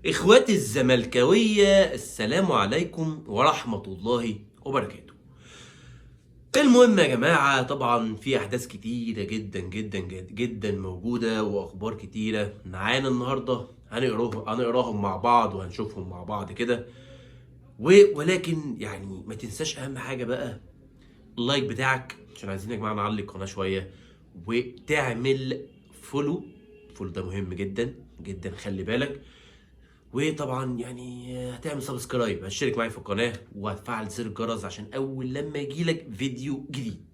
اخواتي الزملكاوية، السلام عليكم ورحمة الله وبركاته. المهم يا جماعة، طبعا في احداث كتيرة جدا جدا جدا جدا موجودة واخبار كتيرة معانا النهاردة هنقراهم مع بعض وهنشوفهم مع بعض كده. ولكن يعني ما تنساش اهم حاجة بقى، اللايك بتاعك عشان عايزين يا جماعة نعلي القناة شوية، وتعمل فولو. فولو ده مهم جدا جدا، خلي بالك. وطبعا يعني هتعمل سبسكرايب، هتشترك معايا في القناه وهتفعل زر الجرس عشان اول لما يجيلك فيديو جديد.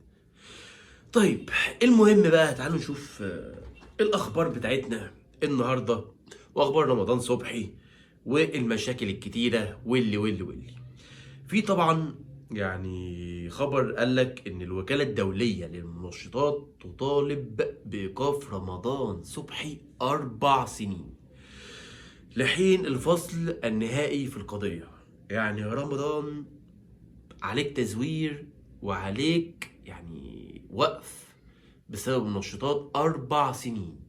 طيب، المهم بقى تعالوا نشوف الاخبار بتاعتنا النهارده، واخبار رمضان صبحي والمشاكل الكتيره واللي في طبعا يعني خبر قال لك ان الوكاله الدوليه للمنشطات تطالب بايقاف رمضان صبحي 4 سنين لحين الفصل النهائي في القضية. يعني يا رمضان، عليك تزوير وعليك يعني وقف بسبب منشطات 4 سنين.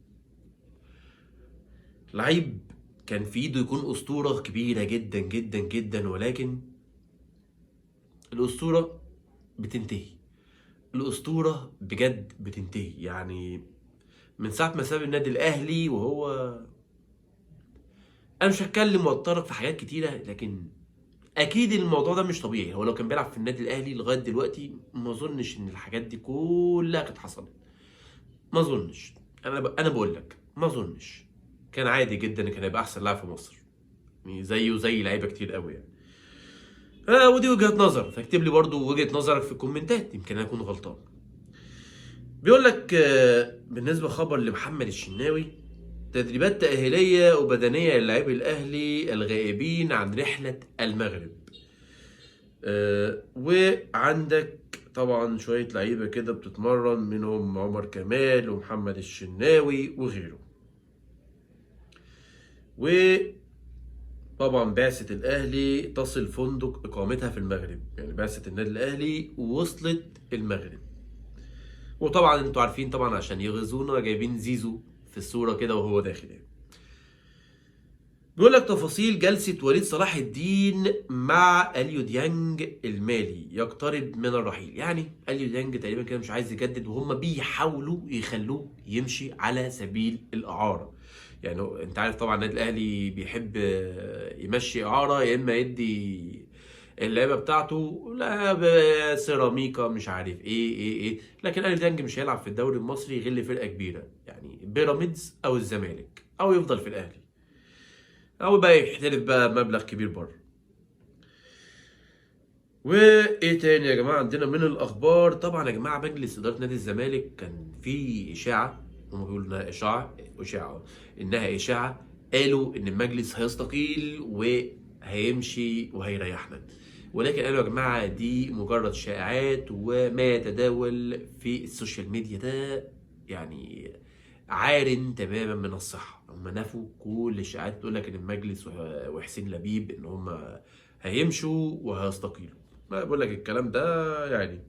لعيب كان في ايده يكون أسطورة كبيرة جدا جدا جدا، ولكن الأسطورة بتنتهي. الأسطورة بجد بتنتهي. يعني من ساعة ما ساب النادي الأهلي وهو، أنا مش هتكلم واتطرق في حاجات كتيرة، لكن اكيد الموضوع ده مش طبيعي. هو لو كان بيلعب في النادي الاهلي لغايه دلوقتي ما اظنش ان الحاجات دي كلها كانت حصلت. ما اظنش. انا بقول لك ما اظنش. كان عادي جدا، كان هيبقى احسن لاعب في مصر، يعني زيه وزي لعيبه كتير قوي يعني. ودي وجهه نظر، فاكتب لي برضو وجهه نظرك في الكومنتات، يمكن انا اكون غلطان. بيقول لك بالنسبه خبر لمحمد الشناوي: تدريبات تأهيلية وبدنية للاعبي الأهلي الغائبين عن رحلة المغرب. وعندك طبعا شوية لعيبة كده بتتمرن، منهم عمر كمال ومحمد الشناوي وغيره. وطبعا بعثة الأهلي تصل فندق إقامتها في المغرب، يعني بعثة النادي الأهلي وصلت المغرب. وطبعا انتوا عارفين طبعا عشان يغزونا جايبين زيزو في الصورة كده وهو داخل يعني. بيقول لك تفاصيل جلسة وليد صلاح الدين مع اليو ديانج المالي يقترب من الرحيل. يعني اليو ديانج تقريبا كده مش عايز يجدد، وهم بيحاولوا يخلوه يمشي على سبيل الإعارة. يعني انت عارف طبعا النادي الأهلي بيحب يمشي إعارة، يا إما يدي اللعيبه بتاعته لا سيراميكا مش عارف ايه. لكن اليو ديانج مش هيلعب في الدوري المصري غير لفرقه كبيره، يعني بيراميدز او الزمالك، او يفضل في الاهلي، او بقى يحترف بقى مبلغ كبير بره. وايه تاني يا جماعه عندنا من الاخبار؟ طبعا يا جماعه مجلس اداره نادي الزمالك كان في اشاعه، هم بيقولوا انها اشاعه. قالوا ان المجلس هيستقيل وهيمشي وهيريحنا، ولكن قالوا يا جماعه دي مجرد شائعات، وما يتداول في السوشيال ميديا ده يعني عار تماما من الصحه. هم نفوا كل الشائعات تقول لك ان المجلس وحسين لبيب ان هم هيمشوا وهيستقيلوا. ما بقول لك الكلام ده يعني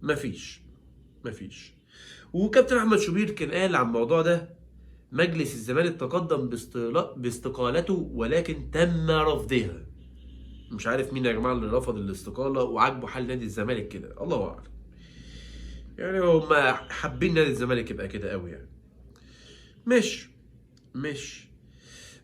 مفيش. وكابتن احمد شوبير كان قال عن الموضوع ده: مجلس الزمالك تقدم باستقالته ولكن تم رفضها. مش عارف مين يا جماعه اللي رفض الاستقاله وعاجبه حال نادي الزمالك كده، الله اعلم. يعني هم حابين نادي الزمالك يبقى كده قوي يعني. مش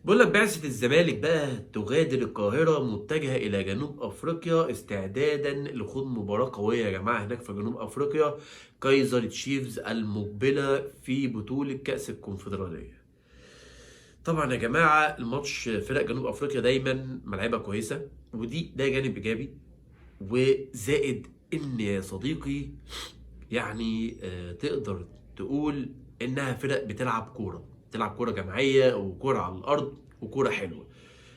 بقول لك بعثة الزمالك بقى تغادر القاهرة متجهة إلى جنوب أفريقيا استعدادا لخوض مباراة قوية يا جماعة هناك في جنوب أفريقيا، كايزر تشيفز المقبلة في بطولة كأس الكونفدرالية. طبعا يا جماعة الماتش فرق جنوب أفريقيا دايما ملعبها كويسة، ده جانب إيجابي. وزائد إن يا صديقي يعني تقدر تقول انها فرق بتلعب كوره جماعيه وكوره على الارض وكوره حلوه.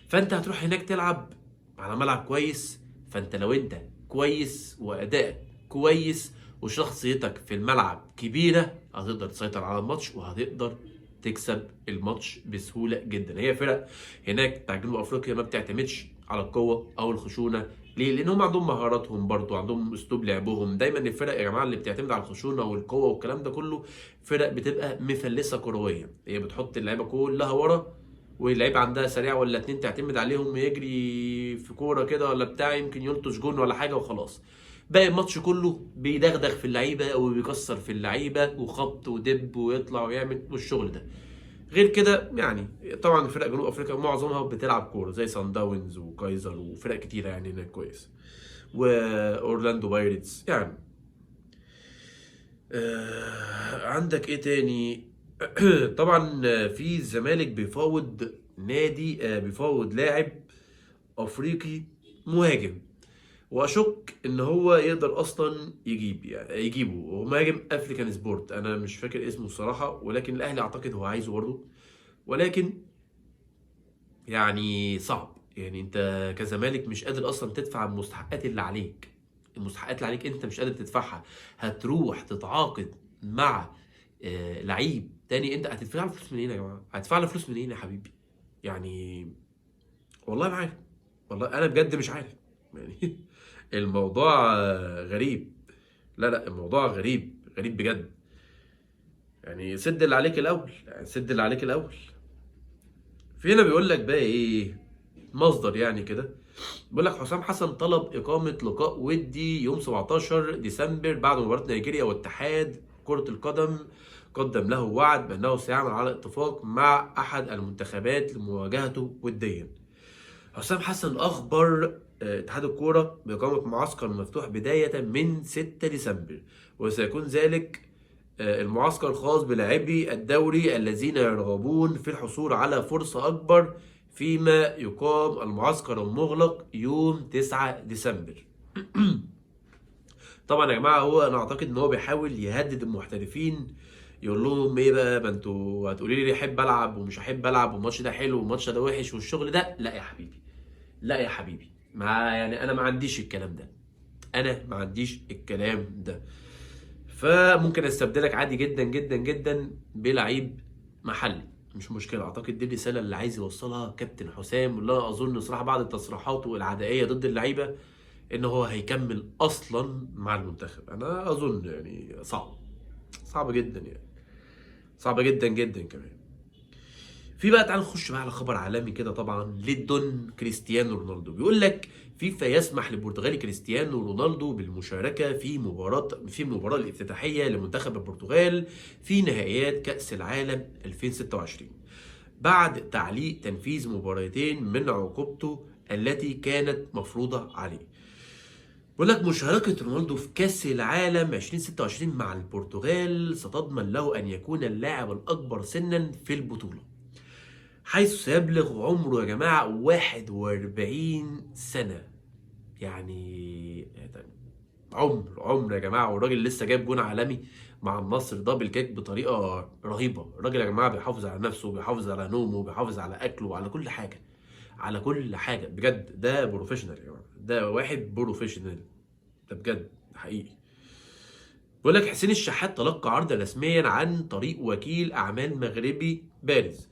فانت هتروح هناك تلعب على ملعب كويس، فانت لو انت كويس وادائك كويس وشخصيتك في الملعب كبيره هتقدر تسيطر على الماتش وهتقدر تكسب الماتش بسهوله جدا. هي فرق هناك بتاع جنوب افريقيا ما بتعتمدش على القوه او الخشونه. ليه؟ لان هم عندهم مهاراتهم، برضو عندهم اسلوب لعبهم. دايما الفرق يا جماعه اللي بتعتمد على الخشونه والقوه والكلام ده كله فرق بتبقى مفلسه كرويا، هي بتحط اللعيبه كلها ورا واللعيبه عندها سريع ولا اتنين تعتمد عليهم يجري في كوره كده ولا بتاع، يمكن يلطش جون ولا حاجه وخلاص. باقي الماتش كله بيدغدغ في اللعيبه وبيكسر في اللعيبه وخبط ودب ويطلع ويعمل والشغل ده. غير كده يعني طبعا فرق جنوب افريقيا معظمها بتلعب كوره زي سان داونز وكايزر وفرق كتيره يعني هناك كويس، واورلاندو بايرتس يعني. عندك ايه تاني؟ طبعا في الزمالك بيفاوض نادي بيفاوض لاعب افريقي مهاجم، واشك ان هو يقدر اصلا يجيبه. هو مهاجم افريكان سبورت، انا مش فاكر اسمه الصراحه، ولكن الاهلي اعتقد هو عايزه برضه. ولكن يعني صعب، يعني انت كزمالك مش قادر اصلا تدفع المستحقات اللي عليك. المستحقات اللي عليك انت مش قادر تدفعها، هتروح تتعاقد مع لعيب تاني؟ انت هتدفع له فلوس منين يا جماعه؟ هتدفع له فلوس منين يا حبيبي؟ يعني والله ما عارف، والله انا بجد مش عارف يعني. الموضوع غريب. لا الموضوع غريب غريب بجد. يعني سد اللي عليك الاول، يعني سد اللي عليك الاول. في هنا بيقول لك بقى ايه، مصدر يعني كده بيقول لك حسام حسن طلب اقامه لقاء ودي يوم 17 ديسمبر بعد مباراه نيجيريا واتحاد كره القدم. قدم له وعد بانه سيعمل على اتفاق مع احد المنتخبات لمواجهته وديا. حسام حسن اخبر اتحاد الكوره باقامه معسكر مفتوح بدايه من 6 ديسمبر، وسيكون ذلك المعسكر خاص بلاعبي الدوري الذين يرغبون في الحصول على فرصة أكبر، فيما يقام المعسكر المغلق يوم 9 ديسمبر. طبعا يا جماعة هو أنا أعتقد إن هو بيحاول يهدد المحترفين، يقول لهم إيه بقى، ما أنتوا هتقولي لي أحب ألعب ومش أحب ألعب والماتش ده حلو والماتش ده وحش والشغل ده. لا يا حبيبي، لا يا حبيبي، يعني أنا ما عنديش الكلام ده، أنا ما عنديش الكلام ده. فممكن استبدلك عادي جدا جدا جدا بلعيب محلي، مش مشكله. اعتقد دي الرساله اللي عايز يوصلها كابتن حسام، واللي انا اظن صراحه بعد تصريحاته العدائيه ضد اللعيبه ان هو هيكمل اصلا مع المنتخب. انا اظن يعني صعب، صعب جدا يعني، صعب جدا جدا كمان. في بقى تعال نخش بقى على خبر عالمي كده طبعا للدون كريستيانو رونالدو. بيقول لك فيفا يسمح للبرتغالي كريستيانو رونالدو بالمشاركة في المباراة الافتتاحية لمنتخب البرتغال في نهائيات كأس العالم 2026 بعد تعليق تنفيذ مباراتين من عقوبته التي كانت مفروضة عليه. بيقول لك مشاركة رونالدو في كأس العالم 2026 مع البرتغال ستضمن له أن يكون اللاعب الأكبر سنا في البطولة، حيث سيبلغ عمره يا جماعة 41 سنة. يعني عمر يا جماعة، والراجل لسه جايب جون عالمي مع النصر دبل كيك بطريقة رهيبة. الراجل يا جماعة بيحافظ على نفسه، بيحافظ على نومه، بيحافظ على أكله وعلى كل حاجة، على كل حاجة بجد. ده بروفيشنال يا جماعة، ده واحد بروفيشنال، ده بجد حقيقي. بيقول لك حسين الشحات تلقى عرضا رسميا عن طريق وكيل أعمال مغربي بارز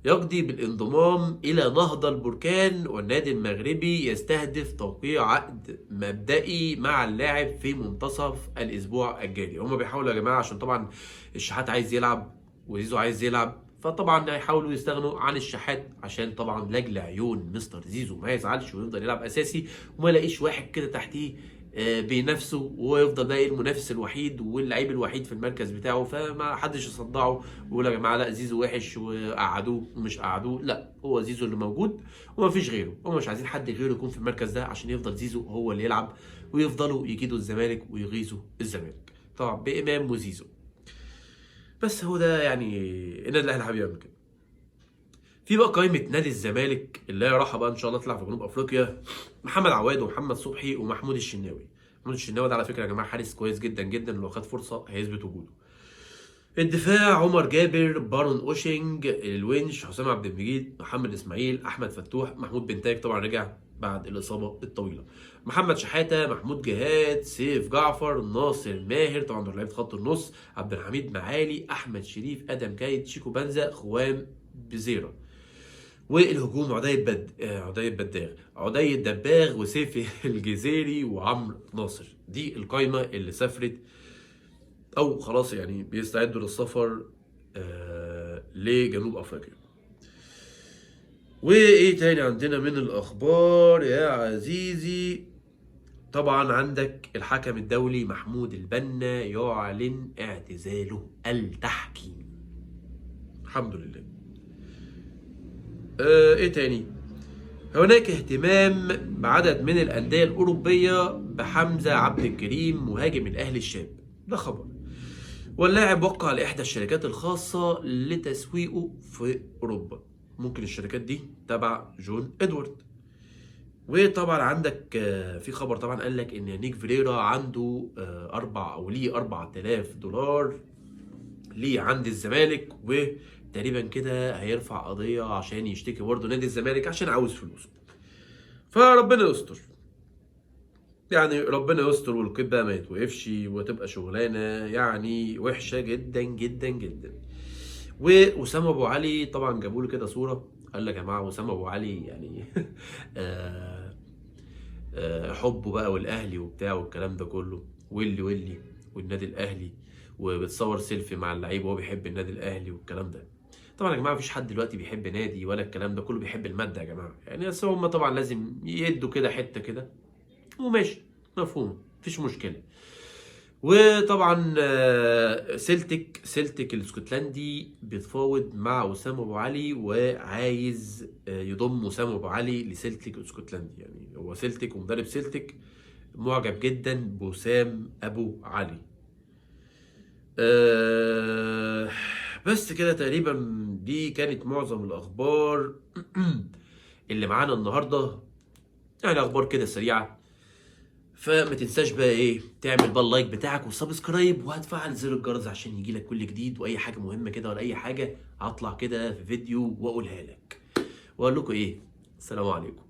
يقضي بالانضمام إلى نهضة البركان، والنادي المغربي يستهدف توقيع عقد مبدئي مع اللاعب في منتصف الأسبوع الجاري. هما بيحاولوا يا جماعة عشان طبعا الشحات عايز يلعب وزيزو عايز يلعب، فطبعا هيحاولوا يستغنوا عن الشحات عشان طبعا لاجل عيون مستر زيزو ما يزعلش ويفضل يلعب أساسي وما يلاقيش واحد كده تحتيه بينافسه، ويفضل ده المنافس الوحيد واللعيب الوحيد في المركز بتاعه، فما حدش يصدعه ويقول يا جماعه لا زيزو وحش وقعدوه ومش قعدوه. لا، هو زيزو اللي موجود وما فيش غيره، هم مش عايزين حد غيره يكون في المركز ده عشان يفضل زيزو هو اللي يلعب ويفضلوا يكيدوا الزمالك ويغيظوا الزمالك طبعا بامام وزيزو. بس هو ده يعني النادي الاهلي حابب يعمل كده. في بقى قائمة نادي الزمالك اللي هي رايحة بقى إن شاء الله تلعب في جنوب أفريقيا: محمد عواد ومحمد صبحي ومحمود الشناوي. محمود الشناوي ده على فكرة يا جماعة حارس كويس جدا جدا، لو خد فرصة هيثبت وجوده. الدفاع: عمر جابر، بارون أوشينج، الونش، حسام عبد المجيد، محمد إسماعيل، أحمد فتوح، محمود بنتايج طبعا رجع بعد الإصابة الطويلة، محمد شحاتة، محمود جهاد، سيف جعفر، ناصر ماهر طبعا دول لعيبة خط النص، عبد الحميد معالي، أحمد شريف، آدم كايد، شيكو بنزا، خوام بزيرة. والهجوم: عدي بداغ، عدي الدباغ، وسيف الجزيري، وعمرو ناصر. دي القايمه اللي سافرت او خلاص يعني بيستعدوا للسفر لجنوب افريقيا. وايه تاني عندنا من الاخبار يا عزيزي؟ طبعا عندك الحكم الدولي محمود البنا يعلن اعتزاله التحكيم. الحمد لله. ايه تاني؟ هناك اهتمام بعدد من الأندية الأوروبية بحمزة عبد الكريم مهاجم الأهلي الشاب. ده خبر. واللاعب وقع لإحدى الشركات الخاصة لتسويقه في أوروبا. ممكن الشركات دي تبع جون إدوارد. وطبعا عندك في خبر طبعا قال لك ان نيك فيريرا عنده ليه 4000 دولار ليه عند الزمالك، وتقريبا كده هيرفع قضيه عشان يشتكي برضه نادي الزمالك عشان عاوز فلوسه. فربنا يستر، يعني ربنا يستر والقيد بقى ما يتوقفش وتبقى شغلانه يعني وحشه جدا جدا جدا. واسامه ابو علي طبعا جابوا له كده صوره، قال لك يا جماعه اسامه ابو علي يعني حبه بقى والاهلي وبتاع والكلام ده كله، واللي والنادي الاهلي، وبتصور سيلفي مع اللعيب وهو بيحب النادي الاهلي والكلام ده. طبعا يا جماعه مفيش حد دلوقتي بيحب نادي ولا الكلام ده كله، بيحب الماده يا جماعه يعني، بس هم طبعا لازم يدوا كده حته كده وماشي، مفهوم، مفيش مشكله. وطبعا سيلتيك الاسكتلندي بيتفاوض مع وسام ابو علي وعايز يضم وسام ابو علي لسيلتيك الاسكتلندي. يعني هو سيلتيك ومدرب سيلتيك معجب جدا بوسام ابو علي. بس كده تقريبا دي كانت معظم الاخبار اللي معانا النهارده، يعني اخبار كده سريعه. فما تنساش بقى ايه، تعمل بقى اللايك بتاعك والسبسكرايب وهتفعل زر الجرس عشان يجيلك كل جديد، واي حاجه مهمه كده ولا اي حاجه هطلع كده في فيديو واقولها لك. واقول لكم ايه، السلام عليكم.